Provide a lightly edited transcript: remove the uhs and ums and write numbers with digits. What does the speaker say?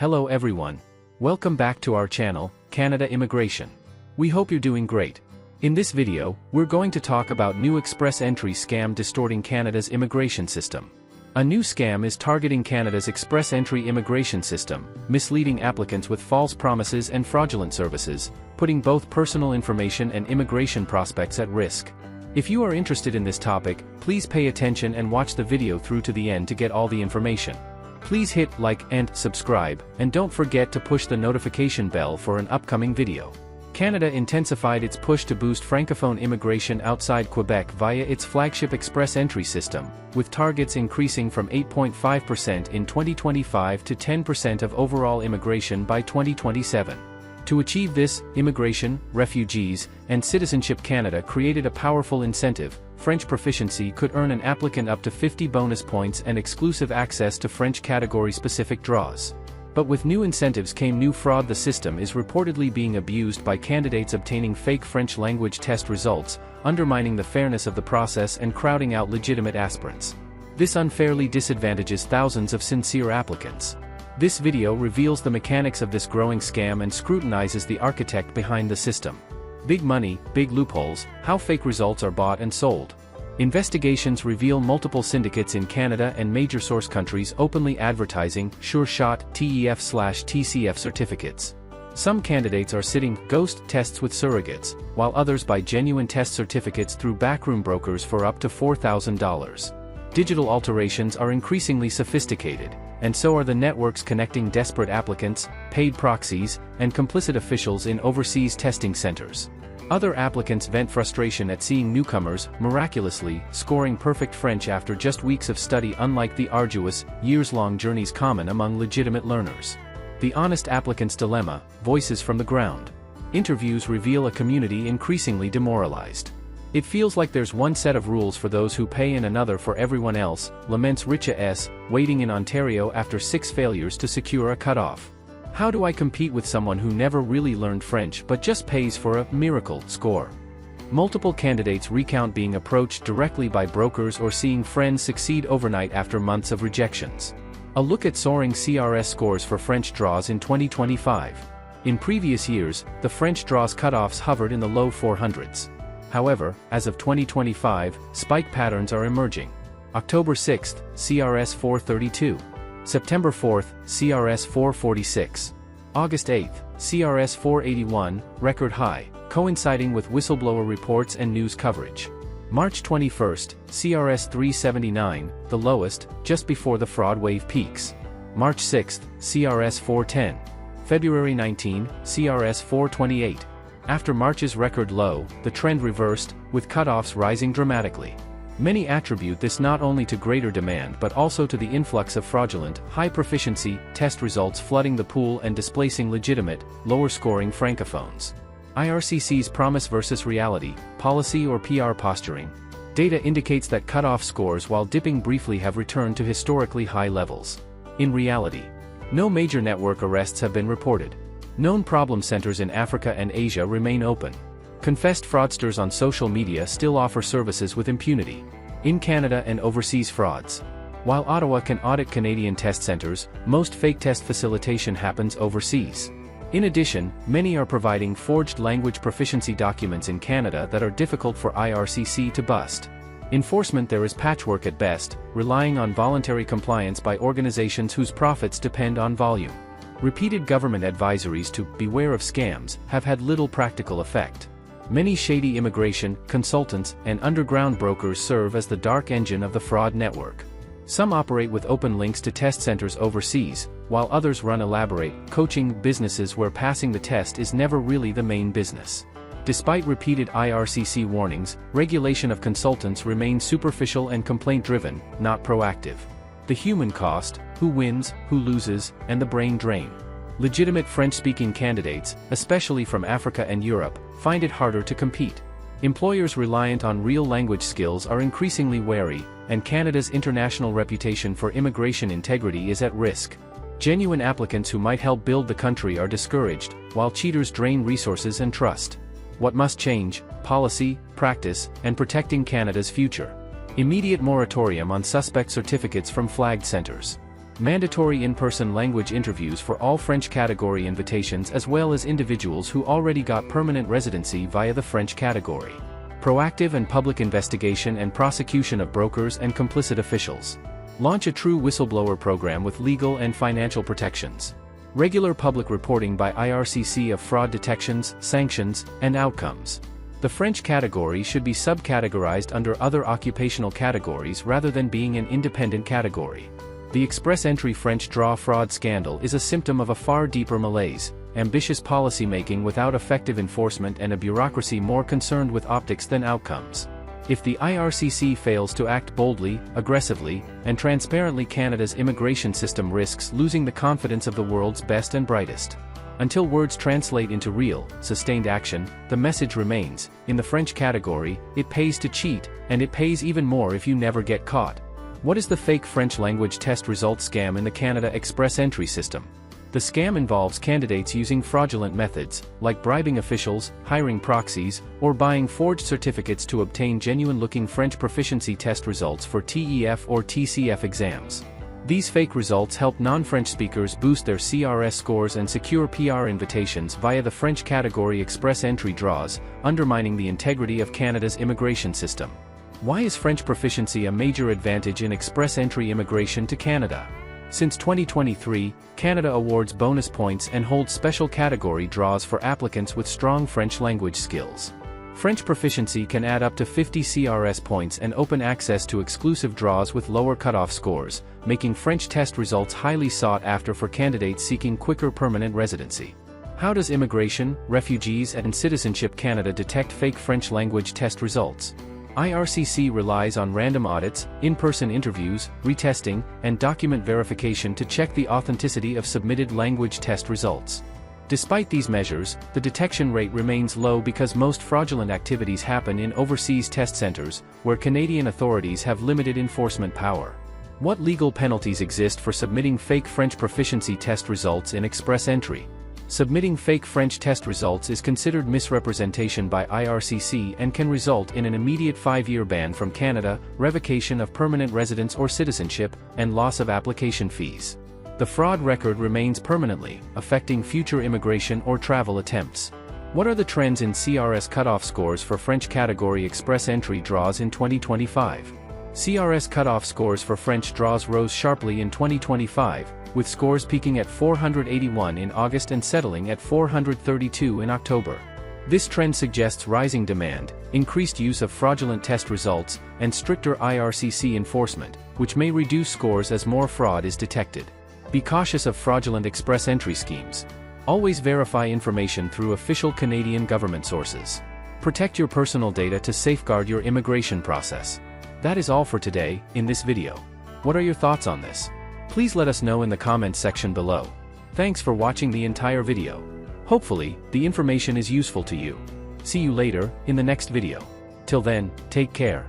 Hello everyone. Welcome back to our channel, Canada Immigration. We hope you're doing great. In this video, we're going to talk about new express entry scam distorting Canada's immigration system. A new scam is targeting Canada's express entry immigration system, misleading applicants with false promises and fraudulent services, putting both personal information and immigration prospects at risk. If you are interested in this topic, please pay attention and watch the video through to the end to get all the information. Please hit like and subscribe, and don't forget to push the notification bell for an upcoming video. Canada intensified its push to boost francophone immigration outside Quebec via its flagship express entry system, with targets increasing from 8.5% in 2025 to 10% of overall immigration by 2027. To achieve this, Immigration, Refugees, and Citizenship Canada created a powerful incentive. French proficiency could earn an applicant up to 50 bonus points and exclusive access to French category-specific draws. But with new incentives came new fraud. The system is reportedly being abused by candidates obtaining fake French language test results, undermining the fairness of the process and crowding out legitimate aspirants. This unfairly disadvantages thousands of sincere applicants. This video reveals the mechanics of this growing scam and scrutinizes the architect behind the system. Big money, big loopholes, how fake results are bought and sold. Investigations reveal multiple syndicates in Canada and major source countries openly advertising sure shot TEF/TCF certificates. Some candidates are sitting ghost tests with surrogates, while others buy genuine test certificates through backroom brokers for up to $4,000. Digital alterations are increasingly sophisticated, and so are the networks connecting desperate applicants, paid proxies, and complicit officials in overseas testing centers. Other applicants vent frustration at seeing newcomers, miraculously, scoring perfect French after just weeks of study, unlike the arduous, years-long journeys common among legitimate learners. The honest applicant's dilemma, voices from the ground. Interviews reveal a community increasingly demoralized. It feels like there's one set of rules for those who pay and another for everyone else, laments Richa S., waiting in Ontario after 6 failures to secure a cutoff. How do I compete with someone who never really learned French but just pays for a miracle score? Multiple candidates recount being approached directly by brokers or seeing friends succeed overnight after months of rejections. A look at soaring CRS scores for French draws in 2025. In previous years, the French draws cutoffs hovered in the low 400s. However, as of 2025, spike patterns are emerging. October 6th, CRS 432. September 4th, CRS 446. August 8th, CRS 481, record high, coinciding with whistleblower reports and news coverage. March 21st, CRS 379, the lowest, just before the fraud wave peaks. March 6th, CRS 410. February 19, CRS 428. After March's record low, the trend reversed, with cutoffs rising dramatically. Many attribute this not only to greater demand but also to the influx of fraudulent, high-proficiency, test results flooding the pool and displacing legitimate, lower-scoring francophones. IRCC's promise versus reality, policy or PR posturing. Data indicates that cutoff scores, while dipping briefly, have returned to historically high levels. In reality, no major network arrests have been reported. Known problem centers in Africa and Asia remain open. Confessed fraudsters on social media still offer services with impunity. In Canada and overseas frauds. While Ottawa can audit Canadian test centers, most fake test facilitation happens overseas. In addition, many are providing forged language proficiency documents in Canada that are difficult for IRCC to bust. Enforcement there is patchwork at best, relying on voluntary compliance by organizations whose profits depend on volume. Repeated government advisories to beware of scams have had little practical effect. Many shady immigration consultants and underground brokers serve as the dark engine of the fraud network. Some operate with open links to test centers overseas, while others run elaborate, coaching businesses where passing the test is never really the main business. Despite repeated IRCC warnings, regulation of consultants remains superficial and complaint-driven, not proactive. The human cost, who wins, who loses, and the brain drain. Legitimate French-speaking candidates, especially from Africa and Europe, find it harder to compete. Employers reliant on real language skills are increasingly wary, and Canada's international reputation for immigration integrity is at risk. Genuine applicants who might help build the country are discouraged, while cheaters drain resources and trust. What must change? Policy, practice, and protecting Canada's future. Immediate moratorium on suspect certificates from flagged centers. Mandatory in-person language interviews for all French category invitations as well as individuals who already got permanent residency via the French category. Proactive and public investigation and prosecution of brokers and complicit officials. Launch a true whistleblower program with legal and financial protections. Regular public reporting by IRCC of fraud detections, sanctions, and outcomes. The French category should be subcategorized under other occupational categories rather than being an independent category. The express entry French draw fraud scandal is a symptom of a far deeper malaise, ambitious policy-making without effective enforcement and a bureaucracy more concerned with optics than outcomes. If the IRCC fails to act boldly, aggressively, and transparently, Canada's immigration system risks losing the confidence of the world's best and brightest. Until words translate into real, sustained action, the message remains: in the French category, it pays to cheat, and it pays even more if you never get caught. What is the fake French language test results scam in the Canada Express Entry system? The scam involves candidates using fraudulent methods, like bribing officials, hiring proxies, or buying forged certificates to obtain genuine-looking French proficiency test results for TEF or TCF exams. These fake results help non-French speakers boost their CRS scores and secure PR invitations via the French category express entry draws, undermining the integrity of Canada's immigration system. Why is French proficiency a major advantage in express entry immigration to Canada? Since 2023, Canada awards bonus points and holds special category draws for applicants with strong French language skills. French proficiency can add up to 50 CRS points and open access to exclusive draws with lower cutoff scores, making French test results highly sought after for candidates seeking quicker permanent residency. How does Immigration, Refugees and Citizenship Canada detect fake French language test results? IRCC relies on random audits, in-person interviews, retesting, and document verification to check the authenticity of submitted language test results. Despite these measures, the detection rate remains low because most fraudulent activities happen in overseas test centers, where Canadian authorities have limited enforcement power. What legal penalties exist for submitting fake French proficiency test results in express entry? Submitting fake French test results is considered misrepresentation by IRCC and can result in an immediate 5-year ban from Canada, revocation of permanent residence or citizenship, and loss of application fees. The fraud record remains permanently, affecting future immigration or travel attempts. What are the trends in CRS cutoff scores for French category express entry draws in 2025? CRS cutoff scores for French draws rose sharply in 2025, with scores peaking at 481 in August and settling at 432 in October. This trend suggests rising demand, increased use of fraudulent test results, and stricter IRCC enforcement, which may reduce scores as more fraud is detected. Be cautious of fraudulent express entry schemes. Always verify information through official Canadian government sources. Protect your personal data to safeguard your immigration process. That is all for today, in this video. What are your thoughts on this? Please let us know in the comments section below. Thanks for watching the entire video. Hopefully, the information is useful to you. See you later, in the next video. Till then, take care.